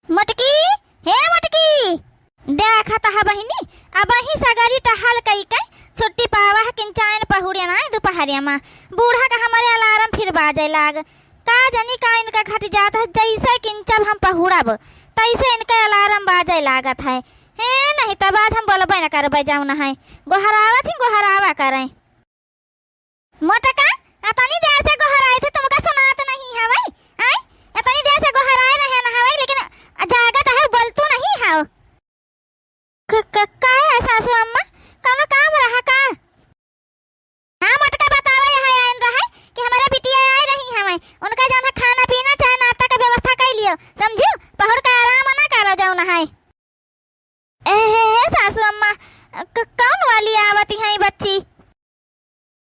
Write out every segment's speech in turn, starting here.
मटकी, हे मटकी, देखा हा बहिनी। अब ही सगरी टहल कई के छुट्टी पावा किंचाइन पहुड़िया ना दोपहरिया में बूढ़ा का हमारे अलार्म फिर बाजे लाग। का जनी का इनका घट जाता है, जैसे किंचब हम पहुड़ब तैसे इनका अलार्म बाजे लागत है। हे नहीं तब आज हम बोलबे न करबे जाऊ न है गोहरावा थी गोहरावा करे। मोटका अतनी देर से गोहराए थे, तुमका सुनात नहीं हवै? आई इतनी देर से गोहराए रहे न हवै, लेकिन जागत है बोलतू नहीं हव। का है सासू अम्मा, कोनो काम रहा का? हां मोटका बतावे है आइन रहा कि हमारे बिटिया आई रही हवै, उनका जौन खाना पीना चाय नाश्ता का व्यवस्था कर लियो, समझियो? पहुड़ का आराम ना करो जाऊ न है। ए सासू अम्मा, कौन वाली आवती है बच्ची?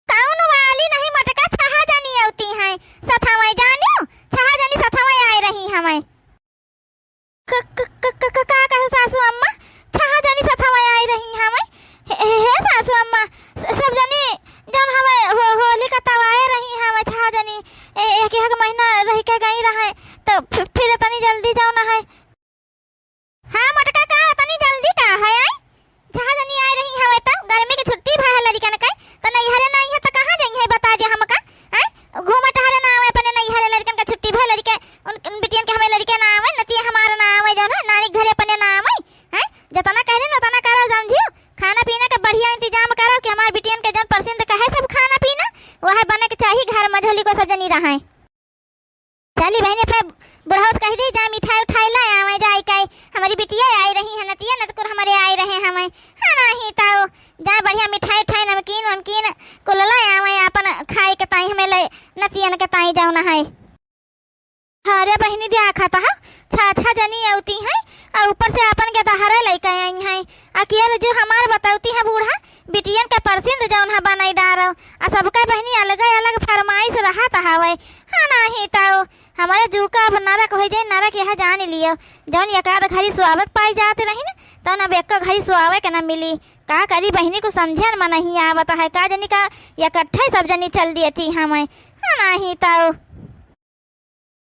कौन वाली नहीं मटका, छहा जानी आवती है सथावई, जानियो छहा जानी सथावई आई रही हमें। का कहू सासू अम्मा, छहा जानी सथावई आई रही हमें? हे सासू अम्मा, सब जानी जौन हमें होली का तवाए रही हमें, छहा जानी एक एक महीना रह के गई रहे, तो फिर इतनी जल्दी जाओ ना है। हाँ मटका का इतनी जल्दी का है? आई छहा जानी आई रही हवे, तो गर्मी की छुट्टी भा है लड़कन के, तो नहीं हरे नहीं है तो कहां जाई है बता दे हमका? हैं घूमे टहरे ना आवे, अपने नहीं हरे लड़कन का छुट्टी भा लड़के उन बिटियन के हमें लड़के ना आवे, नती हमारा ना आवे, जो ना नानी घरे अपने ना आवे। हैं जतना कहरे न उतना करो, समझियो? खाना पीना का बढ़िया इंतजाम करो कि हमार बिटियन के जन पसंद का है सब खाना पीना वह बने के चाहिए घर में, झोली को सब जनी रहे। चली बहने फिर बुढ़ाउस कह दी जा मिठाई उठाई ला आवे जाई के, हमारी बिटिया आई रही है, नतिया नतकुर हमारे आई रहे हमें। हां नहीं ताओ जा बढ़िया मिठाई उठाई नमकीन नमकीन को ला आवे, अपन खाए के ताई हमें ले नतियन के ताई जाऊ ना है। अरे बहनी दिया खाता है छा जनी आवती है, और ऊपर से अपन के दहरा लेके आई है। अकेले जो हमार बताती है बूढ़ा बिटियन के परसिंद जौन है बनाई डारो, आ सबका बहनी अलग अलग फरमाइश रहत हवे। हां नहीं ताओ हमारे जूका अब नरक हो जाए, नरक यह जान लियो, जौन एकाध घड़ी सुआवक पाई जाते नहीं ना, तो ना बेक्को घड़ी सुआवे के ना मिली। का करी बहनी को समझन में नहीं आवत है, का जनी का इकट्ठे सब जनी चल दिए थी हमें। हां नहीं ताओ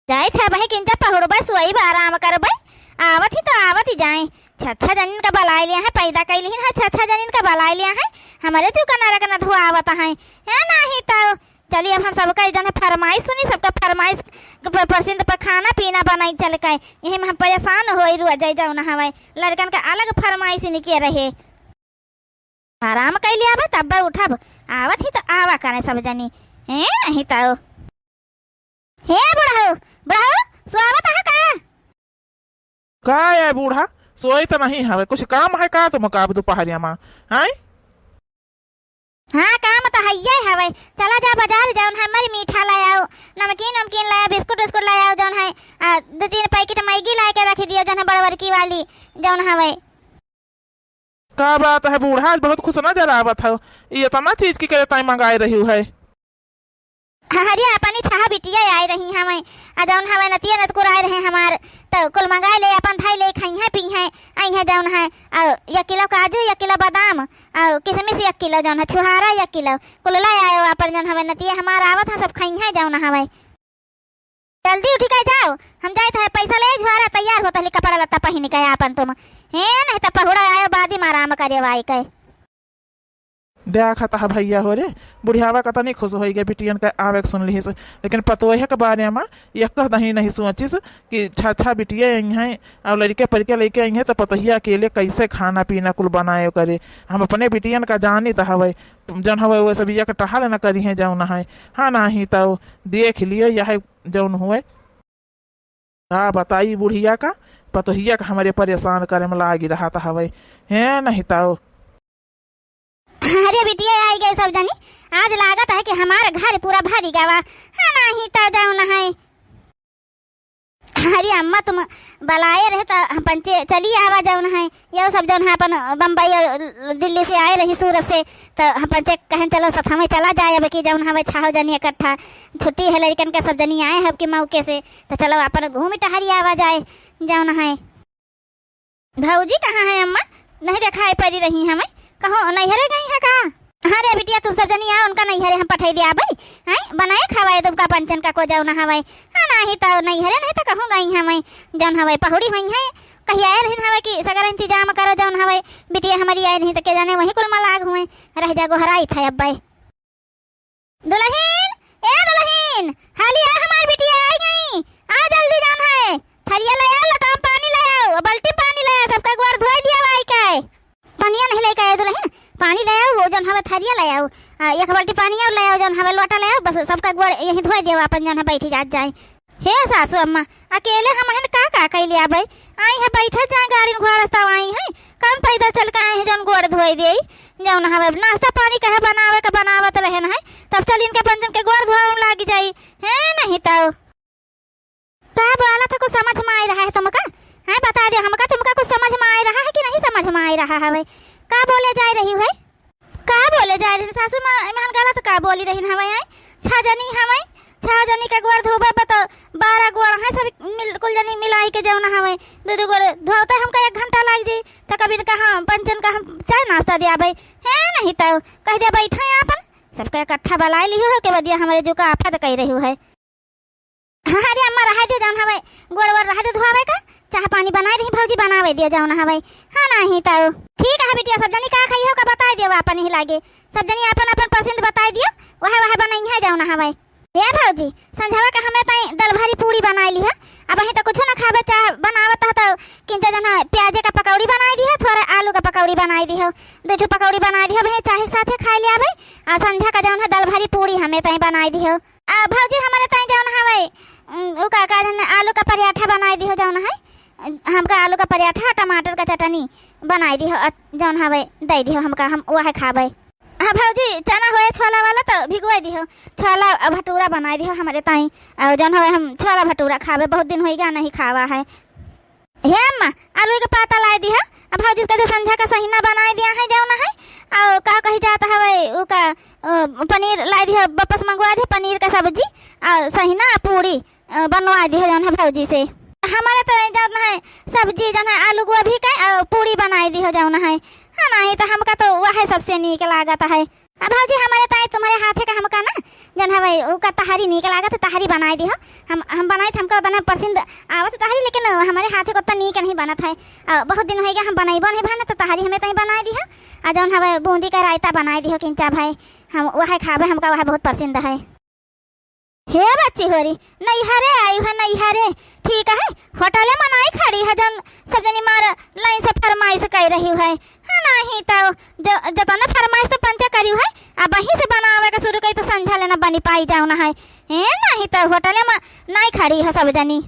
जाए थे बही किंचा पहुड़बे सोई आराम करबे, आवत ही तो आवत ही जाए। छछा जनिन का बलाई लिया है, पैदा कैली है छछा जनिन का बलाई लिया है, हमारे चूका नरक न धुआ आवत है। नहीं तो चलिए अब हम सबका जन फरमाइश सुनी, सबका फरमाइश पसंद पर खाना पीना बनाई चल के, यही में हम परेशान हो रुआ जाए जाऊ ना हवे। लड़कन का अलग फरमाइश निके रहे, आराम कैली आवे तब उठब, आवत ही तो आवा करे सब जनी। नहीं तो हे बुढ़ाऊ बुढ़ाऊ स्वागत है का है बूढ़ा? सोई तो नहीं हवे, कुछ काम है का तुम का दोपहरिया में? हैं हाँ काम तो है ये हवे, चला जा बाजार जाओ हमारी मीठा लाओ, नमकीन नमकीन लाओ, बिस्कुट बिस्कुट लाओ, जौन है 2-3 पैकेट मैगी ला के रख दियो, जौन है बड़बड़की वाली जौन हवे। का बात है बूढ़ा, आज बहुत खुश नजर आवत है, ये इतना चीज की करे मंगाई रही है? हरी अपनी छहा बिटिया आई रही हमें, जौन हवे नतिया नतकुर आए रहे हमार, तो कुल मंगाए ले अपन थाई ले खाई है पी है आई है जौन है, और 1 किलो काजू 1 किलो बादाम और किशमिश 1 किलो जौन है, छुहारा 1 किलो कुल ला आयो अपन जौन हवे नतिया हमार आवत है सब खाई है जौन हवे। जल्दी उठ के जाओ, हम जाए थे पैसा ले, झुआरा तैयार होता है, कपड़ा लत्ता पहन के अपन तुम। नहीं तो पहुड़ा आयो बाद ही आराम करे वाई के। देखा था भैया हो रे बुढ़ियावा का नहीं खुश हो गया बिटियन का आवे सुन ली, लेकिन पतोहे के बारे में एक नहीं सोचिस कि छा बिटिया आई हैं और लड़के परिके लेके आई हैं, तो पतोहिया अकेले कैसे खाना पीना कुल बनाए करे। हम अपने बिटियन का जानी तो हवे जौन हवे वो सब एक टहल न करी है जौन है। हाँ नहीं तो देख लियो यह जौन हुए का बताई बुढ़िया का पतोहिया का हमारे परेशान करे में लागी रहा था हवे। है नहीं तो अरे बिटिया आई गए सब जनी, आज लागत है कि हमारा घर पूरा भरी गवा। हाँ नहीं तो जाओ ना है। अरे अम्मा तुम बलाए रहे तो हम पंचे चली आवा जाओ ना है, ये सब जौन है अपन बम्बई दिल्ली से आए रही सूरत से, तो हम पंचे कहें चलो साथ हमें चला जाए अब कि जौन हमें छाहो जनी इकट्ठा छुट्टी है लड़कन के सब जनी आए हैं कि मौके से, तो चलो अपन घूम टहरी आवा जाए जाओ ना है। भाऊजी कहाँ है अम्मा? नहीं दिखाई पड़ी रही हमें, कहो नैहरे गई है का? अरे बिटिया तुम सब जनी आओ उनका नहीं हरे हम पठाई दिया भाई हैं बनाए खवाए तुमका पंचन का को जाओ ना हवाई हाँ नहीं तो नहीं हरे नहीं तो कहूँ गई हमें जौन हवाई पहुड़ी हुई है कहीं आए नहीं हवाई कि सगर इंतजाम करो जौन हवाई बिटिया हमारी आए नहीं तो के जाने वहीं कुल मलाग हुए रह जागो हराई था अब भाई दुल्हन ए दुल्हन हाली आ हमारी बिटिया आई गई आ जल्दी जान है थरिया ले आओ लटाम पानी ले आओ बाल्टी पानी ले आओ सबका ग्वार धोई दिया भाई का पानिया नहीं लेके आए दुल्हन पानी ले आओ वो जन हमें थरिया ले आओ एक बाल्टी पानी और ले आओ जन हमें लोटा ले आओ बस सबका गोड़ यहीं धोई दियो अपन जन बैठी जात जाए हे सासू अम्मा अकेले हम हन का कैले आबै आई है बैठे जाए गाड़ी घोड़ा सब आई है कम पैदल चल के आई है जन गोड़ धोई दे जौन हमें नाश्ता पानी कहे बनावत रहे है तब चल इनके पंजन के गोड़ धोए लाग जाई है नहीं तो तब वाला था कुछ समझ में आ रहा है तुमका है बता दे हमका तुमका कुछ समझ में आ रहा है कि नहीं समझ में आ रहा है का बोले जा रही है का बोले जा रही सासू मां इमान गलत का बोली रही हमें आई छह जनी का गोड़ धोबे तो 12 गोड़ है सब कुल जनी मिलाई के जाओ ना हमें दो गोड़ धोते हमका 1 घंटा लग जाई तो कभी कहा पंचन का हम चाय नाश्ता दिया भाई है नहीं तो कह दे बैठे अपन सबका इकट्ठा बुलाई लियो है के बदिया हमारे जो का आफत कह रही है अरे अम्मा रहा दे जाओ हमें गोड़ रहा दे धोवे का चाह पानी बनाए रही भौजी बनावे दिया जाओ ना हमें हाँ नहीं तो ठीक है बिटिया सब जनी का खाई हो का बता दियो अपन ही लागे सब जनी अपन अपन पसंद बता दियो वह बनाई है जाओ ना हमें ये भौजी संझावा का हमें ताई दाल भारी पूरी बनाई ली है अब अही तो कुछ ना खावे चाह बनावत तो किंचा जना प्याज का पकौड़ी बनाई दी है थोड़ा आलू का पकौड़ी बनाई दी है 2 पकौड़ी बनाई दी है भाई चाहे साथे खा लिया भाई आ संझा का जौन है दाल भारी पूरी हमें ताई बनाई दी है भौजी हमारे ताई जौन है भाई उ का आलू का पराठा बनाई दी है जौन है हमका आलू का पराठा टमाटर का चटनी बनाई दी है जौन है दे दी हमका हम वह खावे हाँ भौजी चना होए छोला वाला तो भिगवा दी हो छोला भटूरा बनाई दी हो हमारे ताई और जौन है हम छोला भटूरा खावे बहुत दिन होएगा नहीं खावा है हे अम्मा आलू का पाता लाई दी है अब भौजी का संझा का सहीना बनाई दिया है जौन है और का कही जाता है उ का पनीर लाई दी है वापस मंगवा दी पनीर का सब्जी और सहीना पूरी बनवा दी है जौन है भौजी से हमारे तो जौन है सब्जी जौन है आलू गोभी का और पूरी बनाई दी हो जौन है हाँ नहीं तो हमका तो वह सबसे नीक लागत है अब भौजी हमारे ताई तुम्हारे हाथे का हमका ना जन है उसका तहारी नीक लागत है तहारी बनाई दी हम बनाए थे हमका उतना पसंद आवत तहारी लेकिन हमारे हाथे को उतना नीक नहीं बनत है बहुत दिन हो गया हम बनाइबो नहीं बना तो तहारी हमें ताई बनाई दी है जौन है बूंदी का रायता बनाई दी हो किंचा भाई हम वह खावे हमका वह बहुत पसंद है हे बच्ची होरी नहीं हरे आई है नहीं हरे ठीक है होटल में नहीं खड़ी है जन सब जनी मार लाइन से फरमाइश कर रही है हाँ नहीं तो जतना फरमाइश तो पंचा करी है अब वहीं से बनावे का शुरू करी तो संझा लेना बनी पाई जाओ ना है नहीं तो होटल में नहीं खड़ी है सब जनी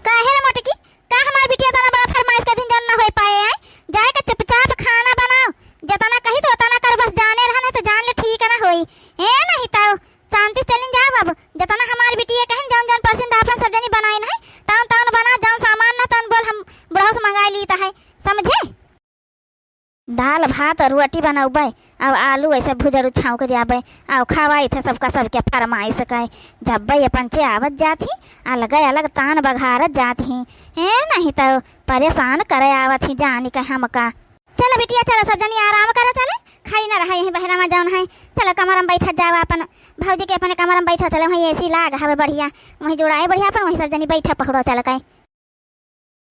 काहे रे मोटकी का हमार बिटिया तना बड़ा फरमाइश का दिन जन ना हो पाए है जाए के चुपचाप खाना बनाओ जतना कही तो उतना कर बस जाने रहने तो जान ले ठीक है ना होई नहीं तो शांति से चलिन जाओ अब जतना हमारी बिटिया कहीं जौन जौन पसंद आपन सब जनी बनाई है तौन तौन बना जौन सामान ना तौन बोल हम बुढ़ा से मंगा ली है समझे दाल भात और रोटी बनाऊबे अब आलू ऐसे भुजर छाव के दियाबे और खवाई थे सबका सबके फरमाइश कहे जब भाई अपन चे आवत जाती अलग अलग तान बघारत जाती है नहीं तो परेशान करे आवत ही जानी कहे हमका चलो बिटिया चलो सब जनी आराम करे चले खाई ना रहा यहीं बहरा में जौन है चलो कमर में बैठा जाओ अपन भौजी के अपने कमर में बैठा चलो वहीं ऐसी लाग हवे बढ़िया वहीं जोड़ाए बढ़िया अपन वहीं सब जनी बैठा पकड़ो चल कहीं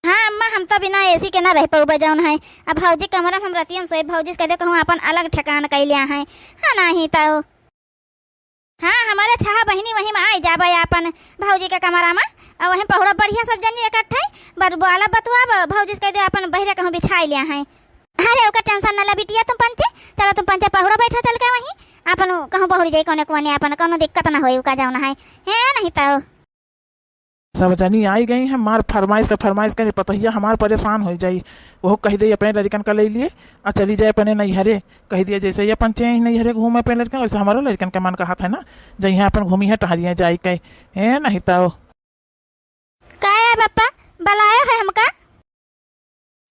हाँ अम्मा हम तो बिना एसी के ना रह पाऊबे जौन है अब भौजी कमरा में हम रतियम सोए भौजी से कहते कहूँ अपन अलग ठिकान कर लिया है हाँ नहीं तो हाँ हमारे छहा बहनी वहीं में आई जाबे अपन भौजी के कमरा में और वहीं पहुड़ा बढ़िया सब जनी इकट्ठे बरबाला बतुआ भौजी से कहते अपन बहरा कहूँ बिछाई लिया है अरे ओका टेंशन ना ला बिटिया तुम पंचे चलो तुम पंचे पहुड़ा बैठो चल के वहीं अपन कहूँ पहुड़ी जाए कोने कोने अपन कोनो दिक्कत ना होई उका जाना है नहीं तो सब जनी आई गई हैं मार फरमाइश पे फरमाइश करे पतहिया हमार परेशान हो जाई वो कह दे अपने लड़कन का ले लिए और चली जाए अपने नैहरे कह दिया जैसे ये अपन चे नैहरे घूमे अपने लड़कन वैसे हमारो लड़कन के मन का हाथ है ना जहाँ अपन घूमी है टहरिया जाई कहे नहीं तो का है पापा बुलाया है हमका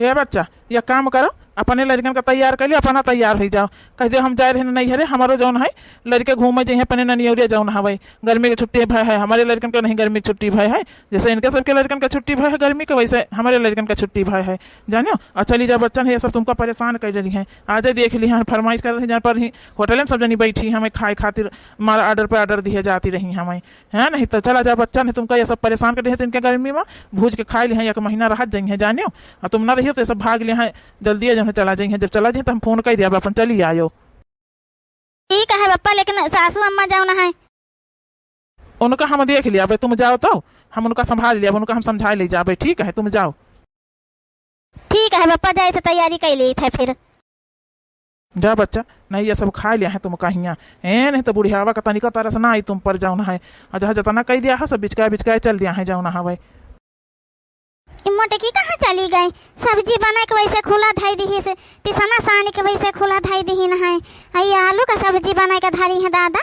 ये बच्चा या काम करो अपने लड़कन का तैयार कर लिया अपना तैयार हो जाओ कह दे हम जाए रहे नहीं हरे हमारो जौन है लड़के घूमे जाइए अपने ननियौरिया जौन हवे गर्मी की छुट्टी भय है हमारे लड़कन का नहीं गर्मी की छुट्टी भय है जैसे इनके सबके लड़कन का छुट्टी भय है गर्मी का वैसे हमारे लड़कन का छुट्टी भय है जानो और चली जा बच्चन है ये सब तुमको परेशान कर रही है आज देख ली हैं फरमाइश कर रही जहाँ पर ही होटल में सब जनी बैठी हमें खाए खातिर हमारा ऑर्डर पे ऑर्डर दिए जाती रही हमें है नहीं तो चला जा बच्चन है तुमका ये सब परेशान कर रही है इनके गर्मी में भूज के खाए ली हैं एक महीना रह जाइए जानियो और तुम ना रहिए तो ये सब भाग लिया है जल्दी जो है चला जाइए जब चला जाइए तो हम फोन कर दिया अपन चली आयो ठीक है पप्पा लेकिन सासू अम्मा जाओ ना है उनका हम देख लिया भाई तुम जाओ तो हम उनका संभाल लिया उनका हम समझा ले जाए ठीक है तुम जाओ ठीक है पप्पा जाए से तैयारी कर ली थे फिर जा बच्चा नहीं ये सब खा लिया है तुम कहिया ए नहीं तो बुढ़ियावा का तनिका तरह से ना आई तुम पर जाओ ना है और जहाँ जतना कह दिया है सब बिचका चल दिया है जाओ ना भाई मोटकी कहाँ चली गई सब्जी बना के वैसे खुला धाई दी से टिसना सानी के वैसे खुला धाई दी न है आई आलू का सब्जी बना के धारी है दादा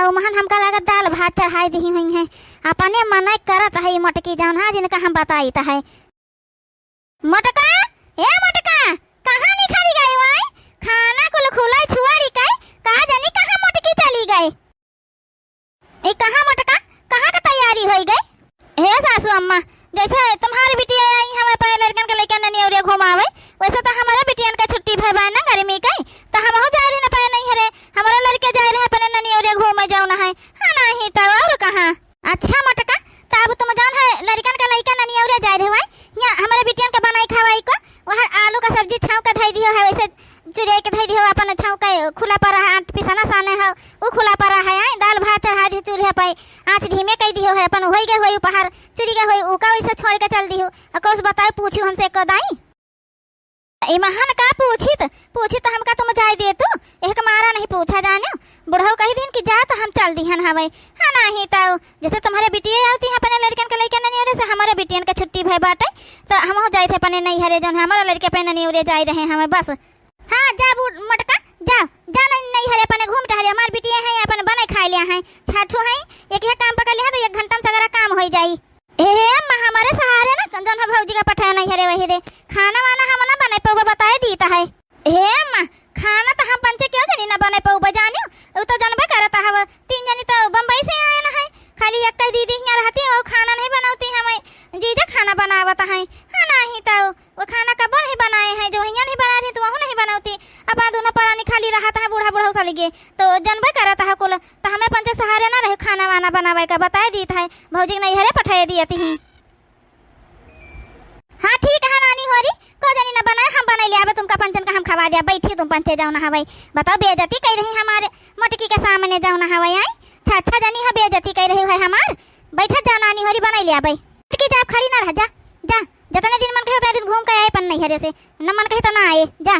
और महन हमका लगा दाल भात चढ़ाई दी हुई है अपने मना करत है मोटकी जान हाँ जिनका हम बताई था है मोटका ए मोटका कहाँ निखरी गई वाई खाना कुल खुला छुआरी का कहा जानी कहाँ मोटकी चली गई ए कहाँ मोटका कहाँ का तैयारी हो गई हे सासू अम्मा जैसे तुम्हारी बिटिया आई हमारे पहले लड़कन के लेकर ननियौरिया घुमावे वैसे तो हमारे बिटियन का छुट्टी भय ना गर्मी का तो हम हो जा रहे ना पहले नहीं हरे हमारा लड़के जा रहे हैं अपने ननियौरिया घूमे जाओ ना है हाँ नहीं तो और कहाँ अच्छा मोटका तो अब तुम जान है लड़कन का लड़का ननियौरिया जा रहे हैं यहाँ हमारे बिटियन का बनाई खवाई को वहाँ आलू का सब्जी छाव का धई दियो है वैसे चुरिया के धई दियो अपन छाव का खुला पड़ा है पिसना साने है वो खुला पड़ा है दाल भात चढ़ा दी चूल्हे पे आँच धीमे कह दियो है अपन होई गए होई उपहार चुरी गए होई उका वैसे छोड़ के चल दियो अकोस बताए पूछू हमसे कदाई ए महान का पूछी तो हमका तुम जाय दे तू एक मारा नहीं पूछा जाने बुढ़ऊ कही दिन कि जा तो हम चल दिहन हवे हाँ नहीं तो जैसे तुम्हारे बिटिया आती है अपने लड़कन के लेके नहीं से हमारे बिटियन का छुट्टी भय बाटे तो हम हो जाए थे अपने नहीं हरे जौन हमारा लड़के पे नहीं उड़े जा रहे हमें बस हाँ जा मटका जा नहीं हरे अपने घूम टहले हमारे बिटिया है अपन बने खा लिया है छाठू है एक काम पकड़ लिया तो 1 घंटा में सगरा काम हो जाई हमारे सहारे ना जौन भौजी का पठाया नहीं हरे वही रे खाना वाना हम ना बने पौवा बताए दीता है खाना तो हम पंचे क्यों जनी ना बने पौवा जानियो वो तो जानबे करता है 3 जनी तो बम्बई से आए ना है खाली एक दीदी यहाँ रहती है वो खाना नहीं बनाती हमें जीजा खाना बनावता है हाँ नहीं तो वो खाना कब नहीं बनाए हैं जो यहाँ नहीं बना रही तो वहाँ नहीं बनाती अपना दोनों परानी खाली रहता है बूढ़ा बूढ़ा साली गे तो जानबे करता है कुल तो हमें पंचे सहारे ना रहे खाना वाना बनावे का बताए दी था भौजी नहीं हरे पठाए दिए थी हाँ ठीक है नानी हो रही को जानी ना बनाए हम बना लिया तुमका पंचन का हम खवा दिया बैठी तुम पंचे जाओ ना हवाई बताओ बेइज्जती कह रही हमारे मोटकी के सामने जाओ ना हवाई आई अच्छा जानी है बेइज्जती कह रही है हमार बैठा जा नानी हो रही बना लिया भाई मोटकी जा खड़ी ना रह जा जितने दिन मन कहे उतने दिन घूम के आए पन नहीं हरे से न मन कहे तो ना आए जा